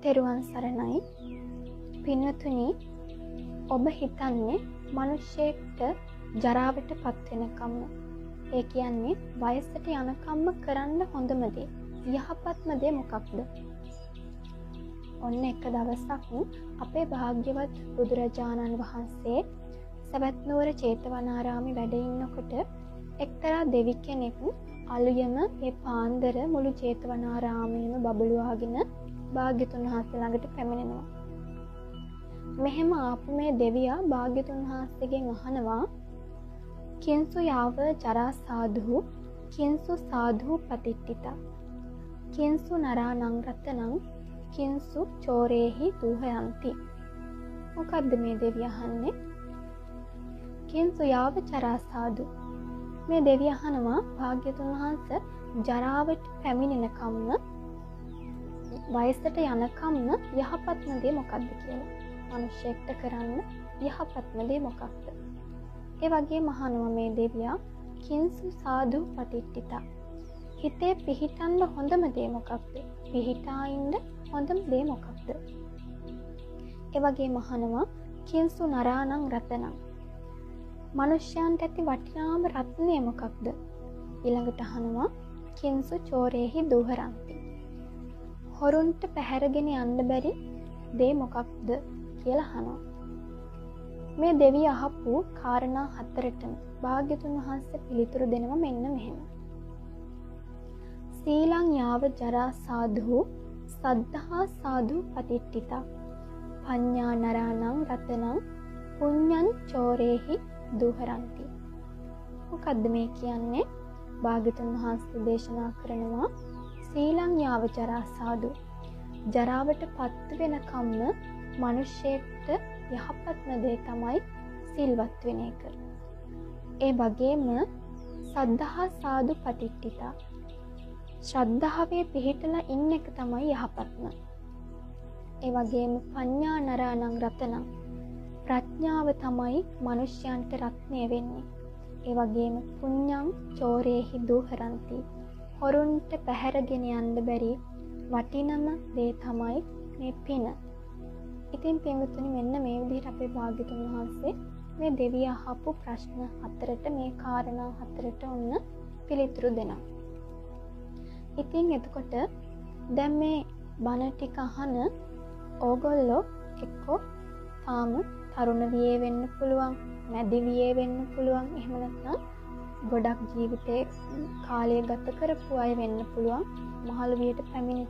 තෙරුවන් සරණයි. පින්වතුනි, ඔබ හිතන්නේ මිනිස්සෙක්ට ජරාවට පත් වෙනකම්ම, ඒ කියන්නේ වයසට යනකම්ම කරන්න හොඳම දේ, යහපත්ම දේ මොකක්ද? ඔන්න එක දවසක් අපේ භාග්‍යවත් බුදුරජාණන් වහන්සේ සවැත් නුවර ජේතවනාරාමේ වැඩ ඉන්නකොට එක්තරා දෙවි කෙනෙක් අලුයම ඒ පාන්දර මුළු ජේතවනාරාමයේම බබළුවාගෙන භාග්‍යතුන් වහන්සේ ළඟට පැමිණෙනවා. මෙහෙම ආපු මේ දෙවියා භාග්‍යතුන් වහන්සේගෙන් අහනවා, කිංසු යාව ජරා සාධු කිංසු සාධු පතිට්ඨිතා කිංසු නරාණං රතනං කිංසු චෝරේහි දුහයන්ති. මොකද්ද මේ දෙවිය අහන්නේ? කිංසු යාව ජරා සාධු. මේ දෙවිය අහනවා භාග්‍යතුන් වහන්සේ ජරාවට පැමිණෙනකම්ම, වයසට යනකම්ම යහපත්ම දේ මොකක්ද කියලා. මිනිස්සෙක්ට කරන්න යහපත්ම දේ මොකක්ද? ඒ වගේම අහනවා මේ දෙවියා කිංසු සාධු පටිට්ඨිතා. හිතේ පිහිටන්න හොඳම දේ මොකක්ද? පිහිටා ඉන්න හොඳම දේ මොකක්ද? ඒ වගේම අහනවා කිංසු නරාණං රතනං. මිනිස්යන්ට ඇති වටිනාම රත්නය මොකක්ද? ඊළඟට අහනවා කිංසු චෝරේහි දුහරಂತಿ. හොරුන්ට පැහැරගෙන යන්න බැරි දේ මොකක්ද කියලා අහනවා. මේ දෙවිය අහපු කාරණා හතරටම භාග්‍යතුන් වහන්සේ පිළිතුරු දෙනවා මෙන්න මෙහෙම. සීලං යාව ජරා සාධු සද්ධා සාධු පතිට්ඨිතා පඤ්ඤා නරාණං රතනං පුඤ්ඤං චෝරේහි දුහරಂತಿ. මොකද්ද මේ කියන්නේ? භාග්‍යතුන් වහන්සේ දේශනා කරනවා සීලං යාව ජරා සාධු, ජරාවට පත් වෙනකම්ම මිනිස්සෙක්ට යහපත්ම දේ තමයි සිල්වත් වෙන එක. ඒ වගේම සද්ධා සාධු පටිට්ඨිතා, ශ්‍රද්ධාවේ පිහිටලා ඉන්න එක තමයි යහපත්ම. ඒ වගේම පඤ්ඤා නරාණං රතනං, ප්‍රඥාව තමයි මිනිස්යන්ට රත්නය වෙන්නේ. ඒ වගේම පුඤ්ඤං චෝරේහි දුහරಂತಿ, හොරුන්ට පැහැරගෙන යන්න බැරි වටිනම දේ තමයි මේ පින. ඉතින් පින්වතුනි, මෙන්න මේ විදිහට අපේ භාග්‍යතුන් වහන්සේ මේ දෙවිය අහපු ප්‍රශ්න හතරට, මේ කාරණා හතරට ඔන්න පිළිතුරු දෙනවා. ඉතින් එතකොට දැන් මේ බණ ටික අහන ඕගොල්ලෝ එක්කෝ තාම තරුණ වියේ වෙන්න පුළුවන්, මැදි වියේ වෙන්න පුළුවන්, එහෙම නැත්නම් ගොඩක් ජීවිතේ කාලය ගත කරපු අය වෙන්න පුළුවන්, මහලු වියට පැමිණි